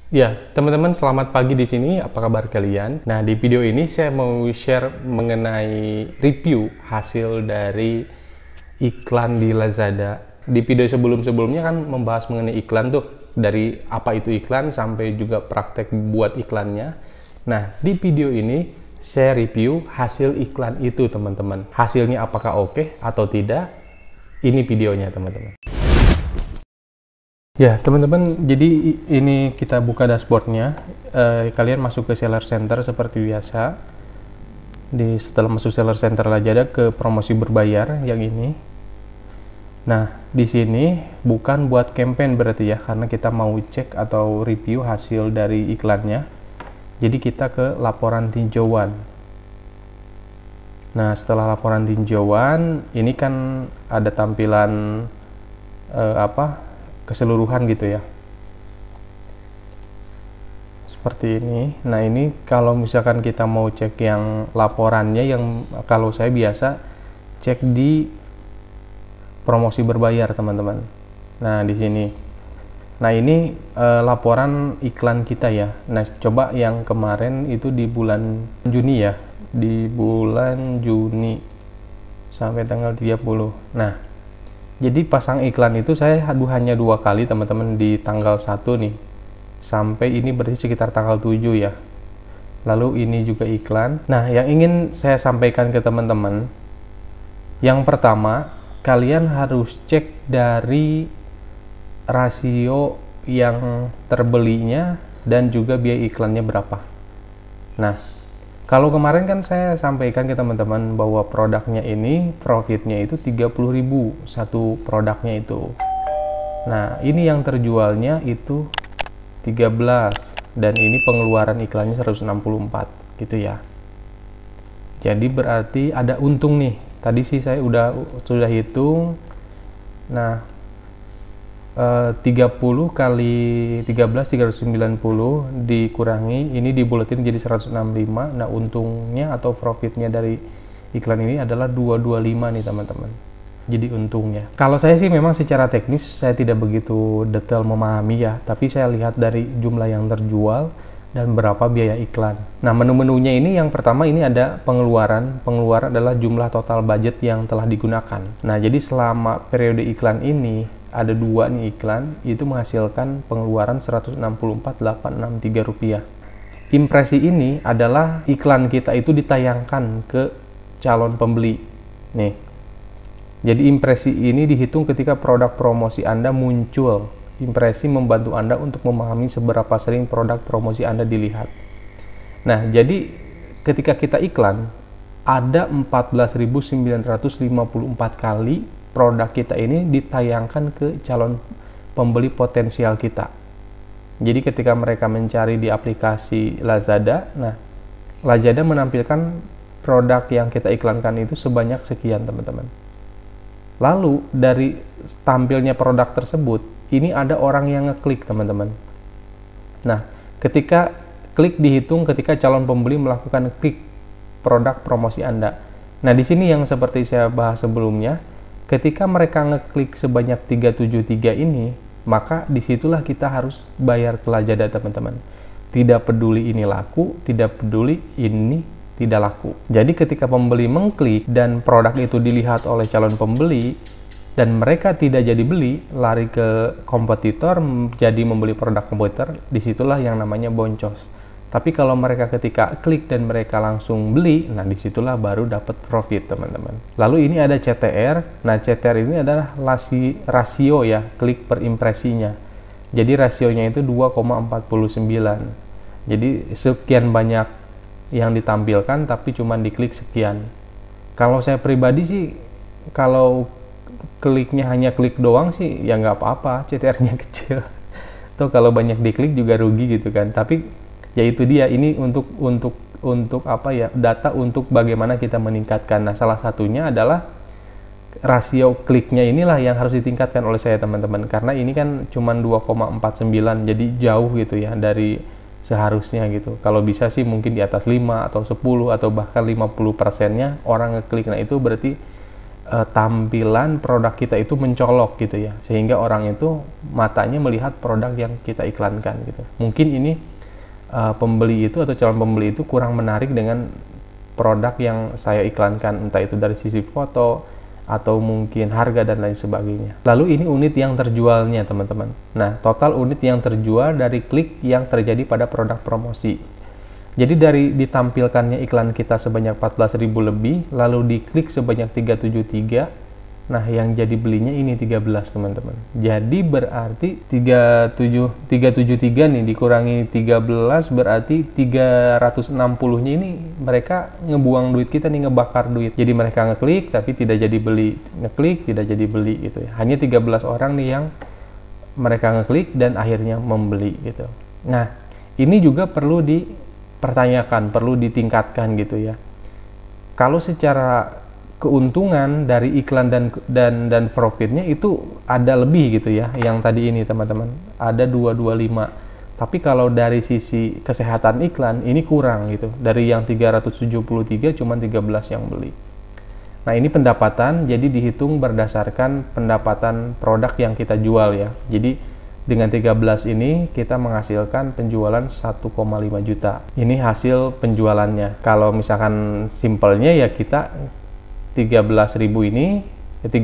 Ya, teman-teman selamat pagi di sini. Apa kabar kalian? Nah, di video ini saya mau share mengenai review hasil dari iklan di Lazada. Di video sebelum-sebelumnya kan membahas mengenai iklan tuh, dari apa itu iklan sampai juga praktek buat iklannya. Nah, di video ini saya review hasil iklan itu, teman-teman. Hasilnya apakah oke atau tidak? Ini videonya, teman-teman. Ya, teman-teman, jadi ini kita buka dashboardnya. Kalian masuk ke Seller Center seperti biasa. Setelah masuk Seller Center Lazada ke promosi berbayar yang ini. Nah, di sini bukan buat campaign berarti ya, karena kita mau cek atau review hasil dari iklannya. Jadi kita ke laporan tinjauan. Nah, setelah laporan tinjauan, ini kan ada tampilan keseluruhan gitu ya, seperti ini. Nah, ini kalau misalkan kita mau cek yang laporannya, yang kalau saya biasa cek di promosi berbayar, teman-teman. Nah, di sini. Nah, ini laporan iklan kita ya. Nah, coba yang kemarin itu di bulan Juni ya, di bulan Juni sampai tanggal 30. Nah, jadi pasang iklan itu saya hanya 2 kali, teman-teman, di tanggal 1 nih. Sampai ini berarti sekitar tanggal 7 ya. Lalu ini juga iklan. Nah, yang ingin saya sampaikan ke teman-teman, yang pertama, kalian harus cek dari rasio yang terbelinya dan juga biaya iklannya berapa. Nah, kalau kemarin kan saya sampaikan ke teman-teman bahwa produknya ini profitnya itu 30.000 satu produknya itu. Nah, ini yang terjualnya itu 13 dan ini pengeluaran iklannya 164 gitu ya. Jadi berarti ada untung nih. Tadi sih saya sudah hitung. Nah, 30 kali 13 390 dikurangi ini dibuletin jadi 165. Nah, untungnya atau profitnya dari iklan ini adalah 225 nih, teman-teman. Jadi untungnya. Kalau saya sih memang secara teknis saya tidak begitu detail memahami ya, tapi saya lihat dari jumlah yang terjual dan berapa biaya iklan. Nah, menu-menunya ini yang pertama ini ada pengeluaran. Pengeluaran adalah jumlah total budget yang telah digunakan. Nah, jadi selama periode iklan ini ada 2 nih iklan, itu menghasilkan pengeluaran Rp164.863. Impresi ini adalah iklan kita itu ditayangkan ke calon pembeli. Nih. Jadi impresi ini dihitung ketika produk promosi Anda muncul. Impresi membantu Anda untuk memahami seberapa sering produk promosi Anda dilihat. Nah, jadi ketika kita iklan, ada 14.954 kali produk kita ini ditayangkan ke calon pembeli potensial kita. Jadi ketika mereka mencari di aplikasi Lazada, nah, Lazada menampilkan produk yang kita iklankan itu sebanyak sekian, teman-teman. Lalu dari tampilnya produk tersebut, ini ada orang yang ngeklik, teman-teman. Nah, ketika klik dihitung ketika calon pembeli melakukan klik produk promosi Anda. Nah, di sini yang seperti saya bahas sebelumnya, ketika mereka ngeklik sebanyak 373 ini, maka disitulah kita harus bayar ke Lazada, teman-teman. Tidak peduli ini laku, tidak peduli ini tidak laku. Jadi ketika pembeli mengklik dan produk itu dilihat oleh calon pembeli, dan mereka tidak jadi beli, lari ke kompetitor, jadi membeli produk kompetitor, disitulah yang namanya boncos. Tapi kalau mereka ketika klik dan mereka langsung beli, nah disitulah baru dapat profit, teman-teman. Lalu ini ada CTR. Nah, CTR ini adalah rasio ya, klik per impresinya. Jadi rasionya itu 2,49. Jadi sekian banyak yang ditampilkan, tapi cuma diklik sekian. Kalau saya pribadi sih, kalau kliknya hanya klik doang sih, ya nggak apa-apa, CTR-nya kecil. Tuh kalau banyak diklik juga rugi gitu kan. Tapi ya itu dia, ini untuk apa ya, data untuk bagaimana kita meningkatkan. Nah, salah satunya adalah rasio kliknya inilah yang harus ditingkatkan oleh saya, teman-teman, karena ini kan cuma 2,49, jadi jauh gitu ya dari seharusnya gitu. Kalau bisa sih mungkin di atas 5 atau 10 atau bahkan 50%-nya orang ngeklik. Nah, itu berarti tampilan produk kita itu mencolok gitu ya, sehingga orang itu matanya melihat produk yang kita iklankan gitu. Mungkin ini pembeli itu atau calon pembeli itu kurang menarik dengan produk yang saya iklankan, entah itu dari sisi foto atau mungkin harga dan lain sebagainya. Lalu ini unit yang terjualnya teman-teman. Nah, total unit yang terjual dari klik yang terjadi pada produk promosi. Jadi dari ditampilkannya iklan kita sebanyak 14.000 lebih, lalu diklik sebanyak 373, nah yang jadi belinya ini 13 teman-teman. Jadi berarti 373 nih dikurangi 13 berarti 360-nya ini mereka ngebuang duit kita nih, ngebakar duit. Jadi mereka ngeklik tapi tidak jadi beli, ngeklik tidak jadi beli gitu ya. Hanya 13 orang nih yang mereka ngeklik dan akhirnya membeli gitu. Nah, ini juga perlu dipertanyakan, perlu ditingkatkan gitu ya. Kalau secara keuntungan dari iklan dan profitnya itu ada lebih gitu ya, yang tadi ini teman-teman ada 225. Tapi kalau dari sisi kesehatan iklan ini kurang gitu. Dari yang 373 cuma 13 yang beli. Nah, ini pendapatan jadi dihitung berdasarkan pendapatan produk yang kita jual ya. Jadi dengan 13 ini kita menghasilkan penjualan 1,5 juta. Ini hasil penjualannya. Kalau misalkan simpelnya ya kita 13.000 ini, 13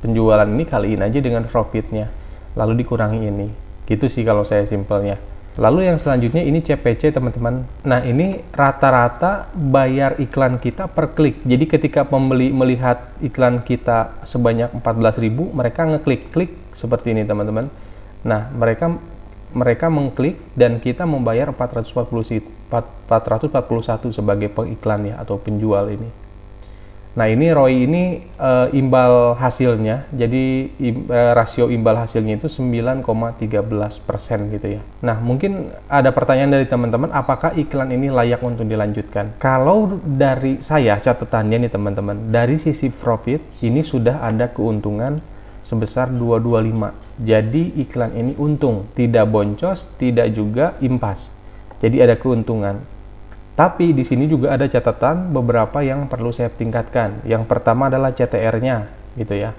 penjualan ini kaliin aja dengan profitnya. Lalu dikurangi ini. Gitu sih kalau saya simpelnya. Lalu yang selanjutnya ini CPC teman-teman. Nah, ini rata-rata bayar iklan kita per klik. Jadi ketika pembeli melihat iklan kita sebanyak 14.000, mereka ngeklik seperti ini teman-teman. Nah, mereka mengklik dan kita membayar 441 sebagai pengiklan ya atau penjual ini. Nah, ini ROI ini imbal hasilnya. Jadi rasio imbal hasilnya itu 9,13% gitu ya. Nah, mungkin ada pertanyaan dari teman-teman, apakah iklan ini layak untuk dilanjutkan? Kalau dari saya catatannya nih teman-teman, dari sisi profit ini sudah ada keuntungan sebesar 225. Jadi iklan ini untung, tidak boncos, tidak juga impas. Jadi ada keuntungan. Tapi di sini juga ada catatan beberapa yang perlu saya tingkatkan. Yang pertama adalah CTR-nya gitu ya.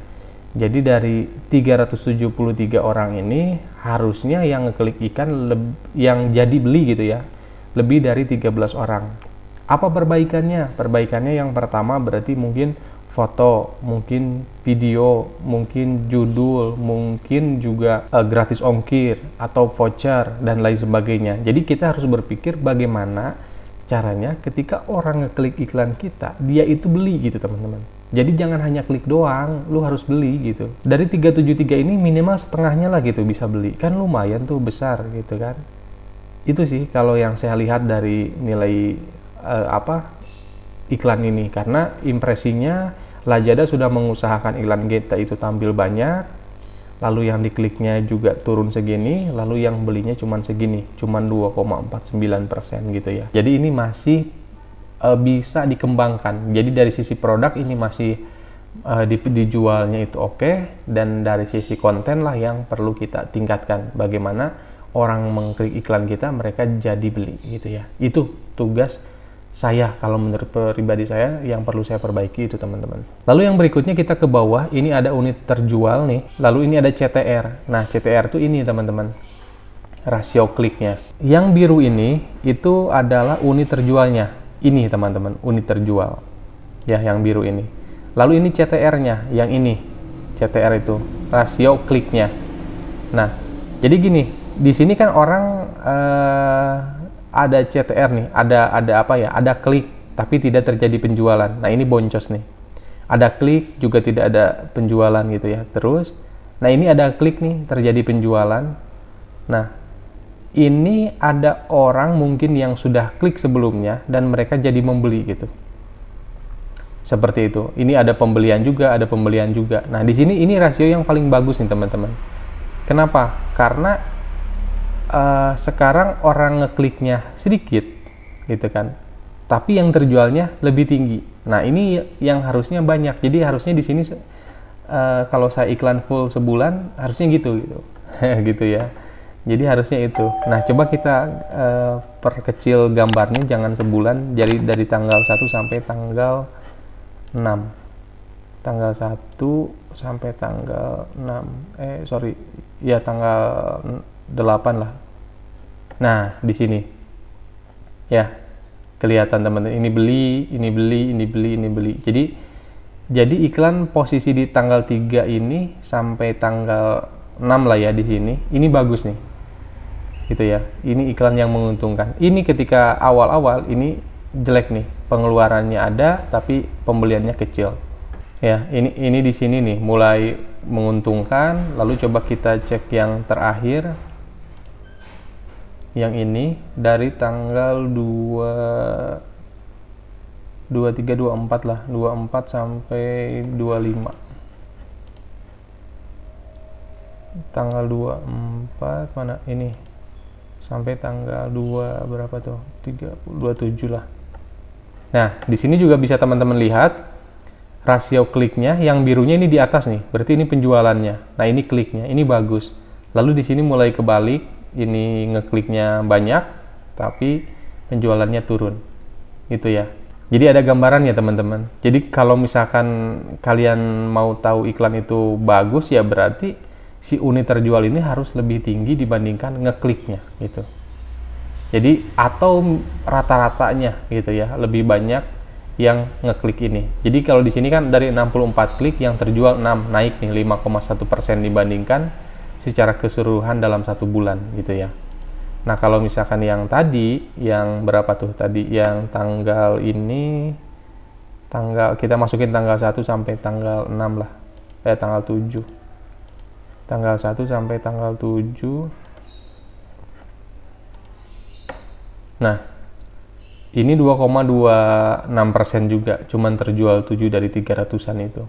Jadi dari 373 orang ini harusnya yang ngeklik iklan yang jadi beli gitu ya, lebih dari 13 orang. Apa perbaikannya? Perbaikannya yang pertama berarti mungkin foto, mungkin video, mungkin judul, mungkin juga gratis ongkir atau voucher dan lain sebagainya. Jadi kita harus berpikir bagaimana caranya ketika orang ngeklik iklan kita, dia itu beli gitu teman-teman. Jadi jangan hanya klik doang, lu harus beli gitu. Dari 373 ini minimal setengahnya lah gitu bisa beli. Kan lumayan tuh besar gitu kan. Itu sih kalau yang saya lihat dari nilai iklan ini, karena impresinya Lazada sudah mengusahakan iklan kita itu tampil banyak, lalu yang dikliknya juga turun segini, lalu yang belinya cuman segini, cuman 2,49% gitu ya. Jadi ini masih bisa dikembangkan. Jadi dari sisi produk ini masih dijualnya itu oke, dan dari sisi konten lah yang perlu kita tingkatkan. Bagaimana orang mengklik iklan kita, mereka jadi beli gitu ya. Itu tugas saya, kalau menurut pribadi saya yang perlu saya perbaiki itu teman-teman. Lalu yang berikutnya kita ke bawah, ini ada unit terjual nih, lalu ini ada CTR. Nah, CTR itu ini teman-teman, rasio kliknya. Yang biru ini itu adalah unit terjualnya, ini teman-teman, unit terjual ya, yang biru ini. Lalu ini CTR-nya, yang ini CTR itu rasio kliknya. Nah, jadi gini, di sini kan orang ada CTR nih, ada apa ya? Ada klik tapi tidak terjadi penjualan. Nah, ini boncos nih. Ada klik juga tidak ada penjualan gitu ya. Terus, nah ini ada klik nih terjadi penjualan. Nah, ini ada orang mungkin yang sudah klik sebelumnya dan mereka jadi membeli gitu. Seperti itu. Ini ada pembelian juga, ada pembelian juga. Nah, di sini ini rasio yang paling bagus nih teman-teman. Kenapa? Karena sekarang orang ngekliknya sedikit gitu kan, tapi yang terjualnya lebih tinggi. Nah, ini yang harusnya banyak. Jadi harusnya di sini kalau saya iklan full sebulan harusnya gitu gitu ya. Jadi harusnya itu. Nah, coba kita perkecil gambarnya, jangan sebulan, jadi dari tanggal 1 sampai tanggal 6. tanggal 1 sampai tanggal 6, sorry, ya tanggal 8 lah. Nah, di sini ya kelihatan teman-teman, ini beli, ini beli, ini beli, ini beli. Jadi iklan posisi di tanggal 3 ini sampai tanggal 6 lah ya di sini. Ini bagus nih. Gitu ya. Ini iklan yang menguntungkan. Ini ketika awal-awal ini jelek nih. Pengeluarannya ada tapi pembeliannya kecil. Ya, ini di sini nih mulai menguntungkan. Lalu coba kita cek yang terakhir. Yang ini dari tanggal 23, 24 lah, 24 sampai 25. Tanggal 24 mana ini? Sampai tanggal 2 berapa tuh? 27 lah. Nah, di sini juga bisa teman-teman lihat rasio kliknya, yang birunya ini di atas nih. Berarti ini penjualannya. Nah, ini kliknya, ini bagus. Lalu di sini mulai kebalik, ini ngekliknya banyak tapi penjualannya turun. Itu ya. Jadi ada gambaran ya teman-teman. Jadi kalau misalkan kalian mau tahu iklan itu bagus, ya berarti si unit terjual ini harus lebih tinggi dibandingkan ngekliknya gitu. Jadi atau rata-ratanya gitu ya, lebih banyak yang ngeklik ini. Jadi kalau di sini kan dari 64 klik yang terjual 6, naik nih 5,1% dibandingkan secara keseluruhan dalam 1 bulan gitu ya. Nah, kalau misalkan yang tadi, yang berapa tuh tadi? Yang tanggal ini, kita masukin tanggal 1 sampai tanggal 6 lah. Tanggal 7. Tanggal 1 sampai tanggal 7. Nah, ini 2,26% juga, cuman terjual 7 dari 300-an itu.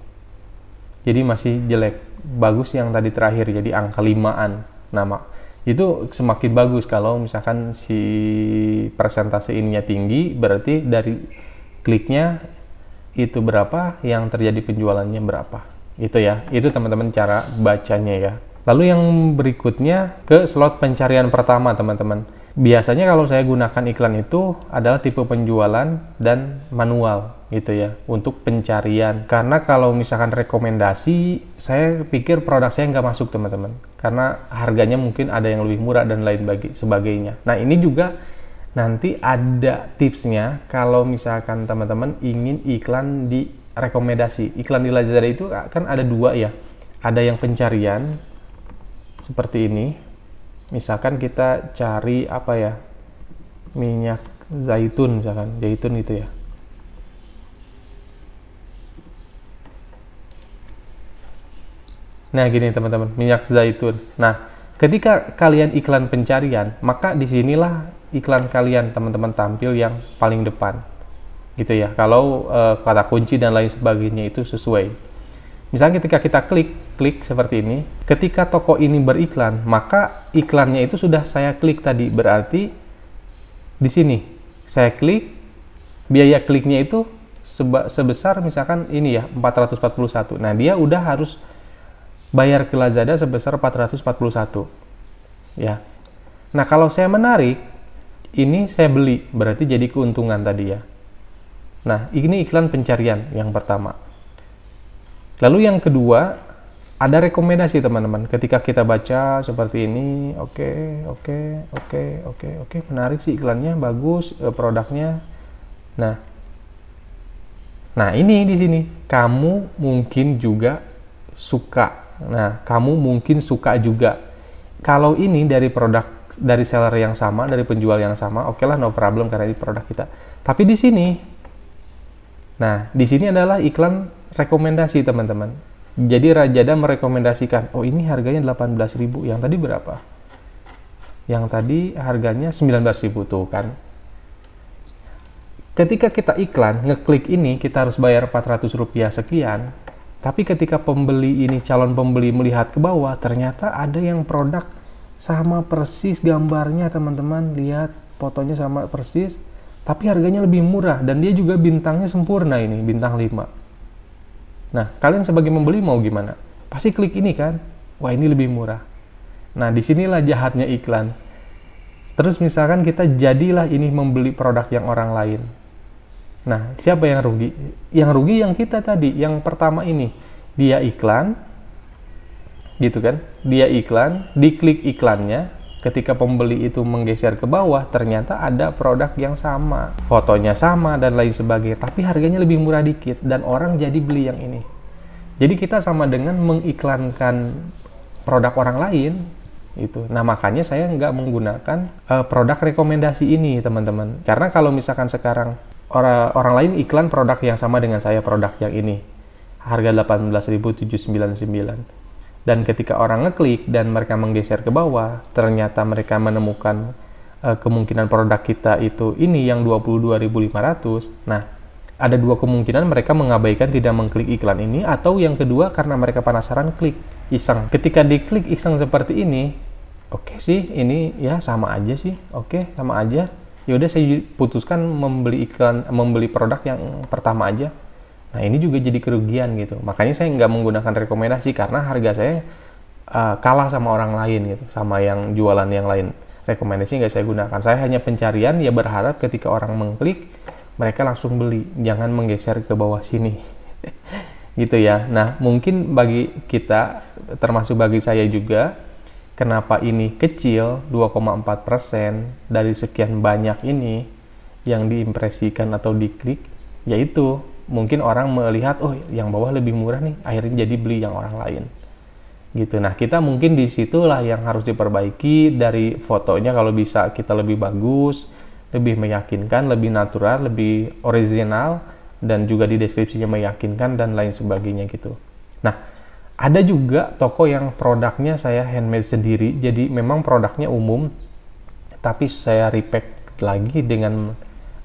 Jadi masih jelek. Bagus yang tadi terakhir, jadi angka 5-an. Nah, itu semakin bagus kalau misalkan si persentase ininya tinggi, berarti dari kliknya itu berapa, yang terjadi penjualannya berapa. Itu ya, itu teman-teman cara bacanya ya. Lalu yang berikutnya ke slot pencarian pertama teman-teman. Biasanya kalau saya gunakan iklan itu adalah tipe penjualan dan manual gitu ya, untuk pencarian. Karena kalau misalkan rekomendasi, saya pikir produk saya nggak masuk teman-teman, karena harganya mungkin ada yang lebih murah dan lain sebagainya. Nah, ini juga nanti ada tipsnya kalau misalkan teman-teman ingin iklan di rekomendasi. Iklan di Lazada itu kan ada 2 ya, ada yang pencarian seperti ini. Misalkan kita cari apa ya, minyak zaitun misalkan, zaitun gitu ya. Nah, gini teman-teman, minyak zaitun. Nah, ketika kalian iklan pencarian, maka disinilah iklan kalian teman-teman tampil yang paling depan. Gitu ya, kalau kata kunci dan lain sebagainya itu sesuai. Misalnya ketika kita klik seperti ini, ketika toko ini beriklan, maka iklannya itu sudah saya klik tadi. Berarti di sini saya klik, biaya kliknya itu sebesar misalkan ini ya, 441. Nah, dia udah harus bayar ke Lazada sebesar 441. Ya. Nah, kalau saya menarik, ini saya beli, berarti jadi keuntungan tadi ya. Nah, ini iklan pencarian yang pertama. Lalu yang kedua, ada rekomendasi teman-teman. Ketika kita baca seperti ini, oke, menarik sih iklannya, bagus, produknya. Nah ini di sini, kamu mungkin juga suka. Nah, kamu mungkin suka juga. Kalau ini dari produk, dari seller yang sama, dari penjual yang sama, oke lah, no problem karena ini produk kita. Tapi di sini, nah di sini adalah iklan rekomendasi teman-teman. Jadi Lazada merekomendasikan, oh ini harganya 18.000, yang tadi berapa? Yang tadi harganya 19.000 tuh kan. Ketika kita iklan, ngeklik ini kita harus bayar Rp400 sekian. Tapi ketika pembeli ini, calon pembeli melihat ke bawah, ternyata ada yang produk sama persis gambarnya teman-teman. Lihat fotonya sama persis, tapi harganya lebih murah dan dia juga bintangnya sempurna ini, bintang 5. Nah, kalian sebagai pembeli mau gimana? Pasti klik ini kan? Wah, ini lebih murah. Nah, disinilah jahatnya iklan. Terus misalkan kita jadilah ini membeli produk yang orang lain. Nah, siapa yang rugi? Yang rugi yang kita tadi, yang pertama ini. Dia iklan, gitu kan? Dia iklan, diklik iklannya, ketika pembeli itu menggeser ke bawah, ternyata ada produk yang sama, fotonya sama dan lain sebagainya, tapi harganya lebih murah dikit, dan orang jadi beli yang ini. Jadi kita sama dengan mengiklankan produk orang lain, itu. Nah, makanya saya nggak menggunakan produk rekomendasi ini, teman-teman. Karena kalau misalkan sekarang orang lain iklan produk yang sama dengan saya, produk yang ini, harga 18.799. Dan ketika orang ngeklik dan mereka menggeser ke bawah, ternyata mereka menemukan kemungkinan produk kita itu ini yang 22.500. Nah, ada dua kemungkinan, mereka mengabaikan tidak mengklik iklan ini, atau yang kedua karena mereka penasaran klik iseng. Ketika diklik iseng seperti ini, oke sih, ini ya sama aja sih, oke sama aja. Ya udah, saya putuskan membeli produk yang pertama aja. Nah, ini juga jadi kerugian gitu. Makanya saya nggak menggunakan rekomendasi karena harga saya kalah sama orang lain gitu, sama yang jualan yang lain. Rekomendasi nggak saya gunakan. Saya hanya pencarian, ya berharap ketika orang mengklik, mereka langsung beli. Jangan menggeser ke bawah sini. Gitu ya. Nah, mungkin bagi kita, termasuk bagi saya juga, kenapa ini kecil, 2,4% dari sekian banyak ini yang diimpresikan atau diklik, yaitu mungkin orang melihat, oh yang bawah lebih murah nih, akhirnya jadi beli yang orang lain. Gitu. Nah, kita mungkin disitulah yang harus diperbaiki, dari fotonya kalau bisa kita lebih bagus, lebih meyakinkan, lebih natural, lebih original, dan juga di deskripsinya meyakinkan dan lain sebagainya gitu. Nah, ada juga toko yang produknya saya handmade sendiri, jadi memang produknya umum, tapi saya repack lagi dengan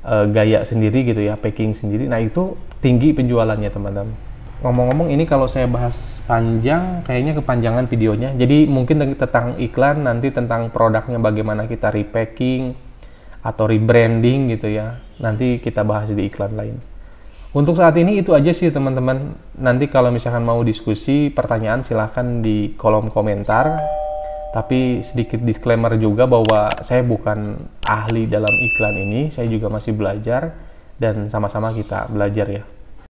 gaya sendiri gitu ya, packing sendiri. Nah, itu tinggi penjualannya, teman-teman. Ngomong-ngomong, ini kalau saya bahas panjang, kayaknya kepanjangan videonya. Jadi mungkin tentang iklan, nanti tentang produknya bagaimana kita repacking atau rebranding gitu ya, nanti kita bahas di iklan lain. Untuk saat ini itu aja sih, teman-teman. Nanti kalau misalkan mau diskusi, pertanyaan silahkan di kolom komentar. Tapi sedikit disclaimer juga bahwa saya bukan ahli dalam iklan ini, saya juga masih belajar dan sama-sama kita belajar ya.